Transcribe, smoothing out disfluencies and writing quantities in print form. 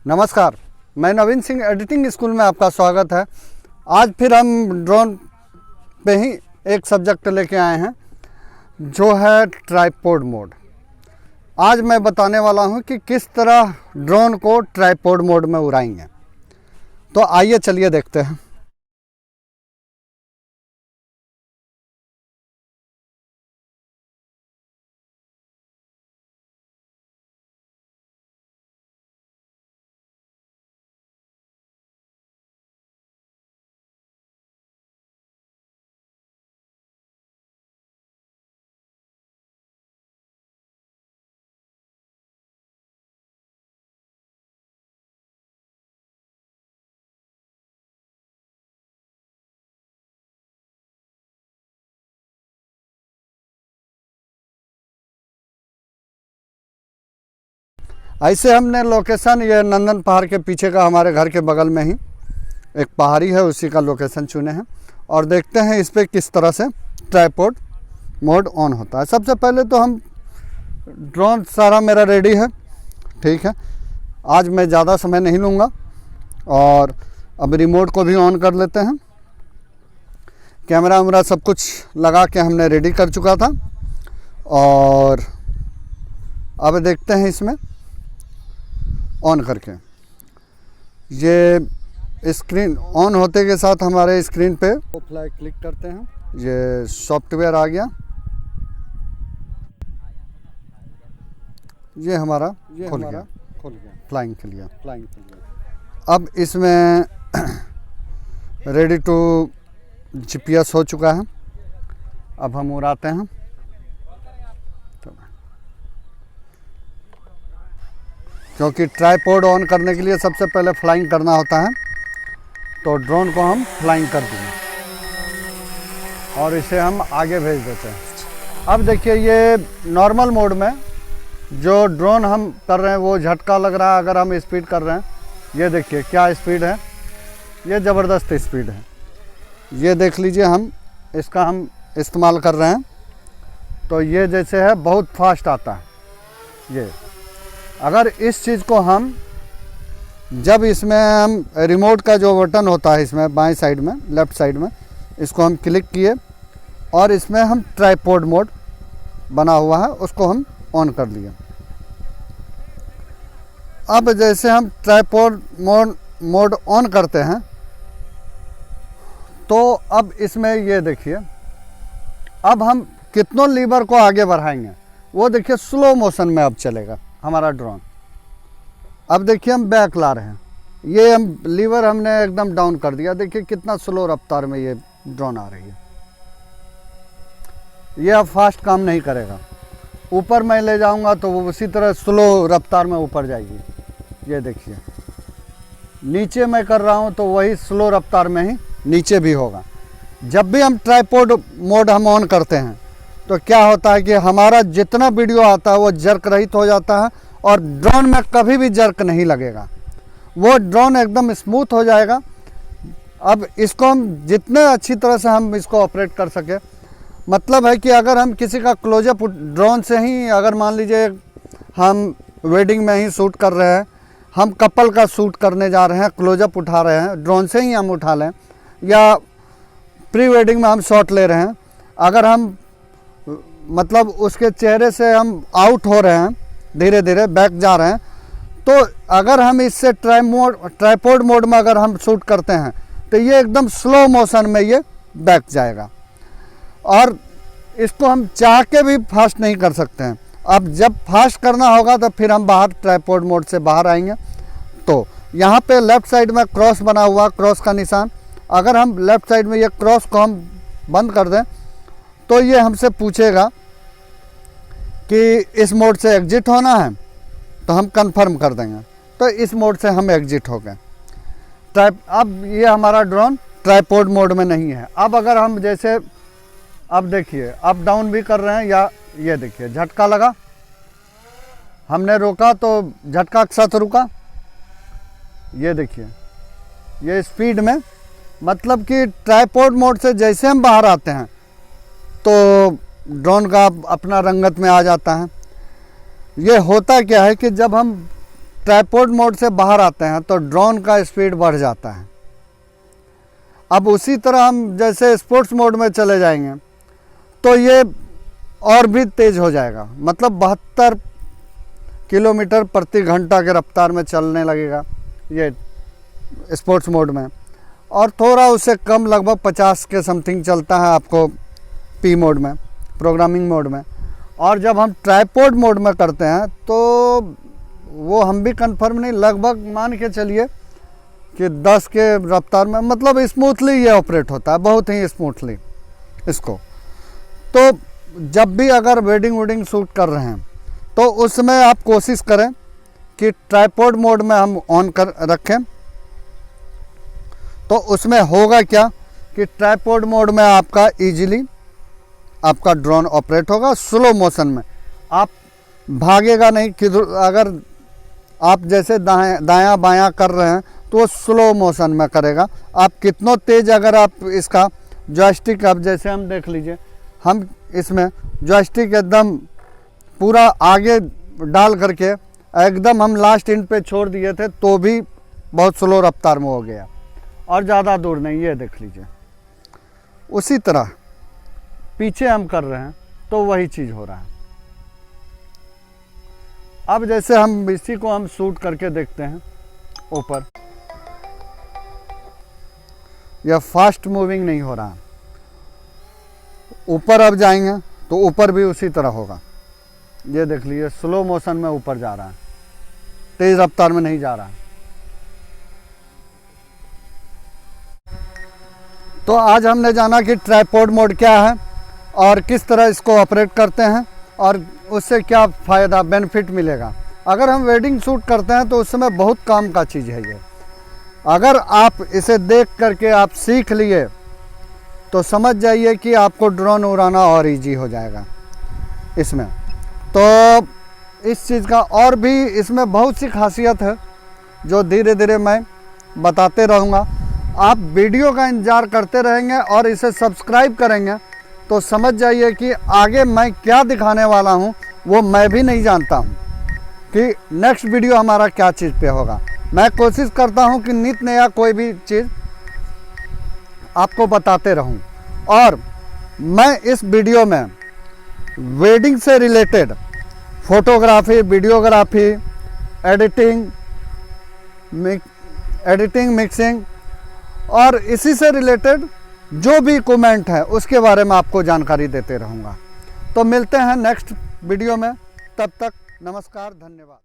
नमस्कार, मैं नवीन Singh editing school में आपका स्वागत है। आज फिर हम ड्रोन पे ही एक सब्जेक्ट लेके आए हैं जो है ट्राइपॉड मोड। आज मैं बताने वाला हूं कि किस तरह ड्रोन को ट्राइपॉड मोड में उड़ाएंगे। तो आइए चलिए देखते हैं। ऐसे हमने लोकेशन, ये नंदन पहाड़ के पीछे का, हमारे घर के बगल में ही एक पहाड़ी है, उसी का लोकेशन चुने हैं और देखते हैं इस पर किस तरह से ट्राइपॉड मोड ऑन होता है। सबसे पहले तो हम ड्रोन सारा मेरा रेडी है, ठीक है। आज मैं ज़्यादा समय नहीं लूँगा और अब रिमोट को भी ऑन कर लेते हैं। कैमरा वैमरा सब कुछ लगा के हमने रेडी कर चुका था और अब देखते हैं इसमें ऑन करके। ये स्क्रीन ऑन होते के साथ हमारे स्क्रीन पे फ्लाई क्लिक करते हैं, ये सॉफ्टवेयर आ गया, ये हमारा खुल गया फ्लाइंग के लिए। अब इसमें रेडी टू जीपीएस हो चुका है। अब हम उड़ाते हैं। क्योंकि ट्राइपॉड ऑन करने के लिए सबसे पहले फ्लाइंग करना होता है, तो ड्रोन को हम फ्लाइंग कर देंगे और इसे हम आगे भेज देते हैं। अब देखिए, ये नॉर्मल मोड में जो ड्रोन हम कर रहे हैं वो झटका लग रहा है। अगर हम स्पीड कर रहे हैं, ये देखिए क्या स्पीड है, ये ज़बरदस्त स्पीड है। ये देख लीजिए, हम इसका हम इस्तेमाल कर रहे हैं तो ये जैसे है बहुत फास्ट आता है। ये अगर इस चीज़ को हम जब इसमें हम रिमोट का जो बटन होता है इसमें बाएं साइड में, लेफ़्ट साइड में, इसको हम क्लिक किए और इसमें हम ट्राइपॉड मोड बना हुआ है उसको हम ऑन कर लिए। अब जैसे हम ट्राइपॉड मोड ऑन करते हैं तो अब इसमें ये देखिए, अब हम कितनों लीवर को आगे बढ़ाएंगे वो देखिए स्लो मोशन में अब चलेगा हमारा ड्रोन। अब देखिए हम बैक ला रहे हैं, ये हम लीवर हमने एकदम डाउन कर दिया, देखिए कितना स्लो रफ्तार में ये ड्रोन आ रही है। ये अब फास्ट काम नहीं करेगा, ऊपर मैं ले जाऊंगा तो वो उसी तरह स्लो रफ्तार में ऊपर जाएगी। ये देखिए, नीचे मैं कर रहा हूँ तो वही स्लो रफ्तार में ही नीचे भी होगा। जब भी हम ट्राइपॉड मोड हम ऑन करते हैं तो क्या होता है कि हमारा जितना वीडियो आता है वो जर्क रहित हो जाता है और ड्रोन में कभी भी जर्क नहीं लगेगा, वो ड्रोन एकदम स्मूथ हो जाएगा। अब इसको हम जितने अच्छी तरह से हम इसको ऑपरेट कर सके, मतलब है कि अगर हम किसी का क्लोजअप ड्रोन से ही, अगर मान लीजिए हम वेडिंग में ही शूट कर रहे हैं, हम कपल का शूट करने जा रहे हैं, क्लोजअप उठा रहे हैं, ड्रोन से ही हम उठा लें, या प्री वेडिंग में हम शॉट ले रहे हैं, अगर हम मतलब उसके चेहरे से हम आउट हो रहे हैं, धीरे धीरे बैक जा रहे हैं, तो अगर हम इससे ट्राइपॉड मोड में अगर हम शूट करते हैं तो ये एकदम स्लो मोशन में ये बैक जाएगा और इसको हम चाह के भी फास्ट नहीं कर सकते हैं। अब जब फास्ट करना होगा तो फिर हम बाहर ट्राइपॉड मोड से बाहर आएंगे। तो यहाँ पे लेफ़्ट साइड में क्रॉस बना हुआ, क्रॉस का निशान, अगर हम लेफ़्ट साइड में ये क्रॉस को हम बंद कर दें तो ये हमसे पूछेगा कि इस मोड से एग्जिट होना है, तो हम कंफर्म कर देंगे, तो इस मोड से हम एग्जिट हो गए। अब ये हमारा ड्रोन ट्राइपॉड मोड में नहीं है। अब अगर हम जैसे, अब देखिए अप डाउन भी कर रहे हैं, या ये देखिए झटका लगा, हमने रोका तो झटका के साथ रुका। ये देखिए ये स्पीड में, मतलब कि ट्राइपॉड मोड से जैसे हम बाहर आते हैं तो ड्रोन का अपना रंगत में आ जाता है। ये होता क्या है कि जब हम ट्राइपॉड मोड से बाहर आते हैं तो ड्रोन का स्पीड बढ़ जाता है। अब उसी तरह हम जैसे स्पोर्ट्स मोड में चले जाएंगे तो ये और भी तेज़ हो जाएगा, मतलब 72 किलोमीटर प्रति घंटा के रफ्तार में चलने लगेगा ये स्पोर्ट्स मोड में, और थोड़ा उससे कम लगभग 50 के समथिंग चलता है आपको पी मोड में, प्रोग्रामिंग मोड में। और जब हम ट्राइपॉड मोड में करते हैं तो वो हम भी कंफर्म नहीं, लगभग मान के चलिए कि 10 के रफ्तार में, मतलब स्मूथली ये ऑपरेट होता है, बहुत ही स्मूथली इसको। तो जब भी अगर वेडिंग वुडिंग शूट कर रहे हैं तो उसमें आप कोशिश करें कि ट्राइपॉड मोड में हम ऑन कर रखें। तो उसमें होगा क्या कि ट्राइपॉड मोड में आपका इजीली आपका ड्रोन ऑपरेट होगा स्लो मोशन में, आप भागेगा नहीं कि अगर आप जैसे दायां बायां कर रहे हैं तो वो स्लो मोशन में करेगा। आप कितना तेज़ अगर आप इसका जॉयस्टिक, अब जैसे हम देख लीजिए, हम इसमें जॉयस्टिक एकदम पूरा आगे डाल करके एकदम हम लास्ट इंड पे छोड़ दिए थे तो भी बहुत स्लो रफ्तार में हो गया, और ज़्यादा दूर नहीं, ये देख लीजिए। उसी तरह पीछे हम कर रहे हैं तो वही चीज़ हो रहा है। अब जैसे हम इसी को हम शूट करके देखते हैं ऊपर, यह फास्ट मूविंग नहीं हो रहा। ऊपर अब जाएंगे तो ऊपर भी उसी तरह होगा, ये देख लीजिए स्लो मोशन में ऊपर जा रहा है, तेज रफ्तार में नहीं जा रहा। तो आज हमने जाना कि ट्राइपॉड मोड क्या है और किस तरह इसको ऑपरेट करते हैं और उससे क्या फ़ायदा बेनिफिट मिलेगा। अगर हम वेडिंग शूट करते हैं तो उस समय बहुत काम का चीज़ है ये। अगर आप इसे देख करके आप सीख लिए तो समझ जाइए कि आपको ड्रोन उड़ाना और इजी हो जाएगा इसमें। तो इस चीज़ का और भी इसमें बहुत सी खासियत है जो धीरे धीरे मैं बताते रहूँगा। आप वीडियो का इंतज़ार करते रहेंगे और इसे सब्सक्राइब करेंगे तो समझ जाइए कि आगे मैं क्या दिखाने वाला हूँ वो मैं भी नहीं जानता हूँ कि नेक्स्ट वीडियो हमारा क्या चीज़ पे होगा। मैं कोशिश करता हूँ कि नित नया कोई भी चीज़ आपको बताते रहूं। और मैं इस वीडियो में वेडिंग से related photography, videography, editing, mixing और इसी से रिलेटेड जो भी कमेंट है उसके बारे में आपको जानकारी देते रहूँगा। तो मिलते हैं नेक्स्ट वीडियो में, तब तक नमस्कार, धन्यवाद।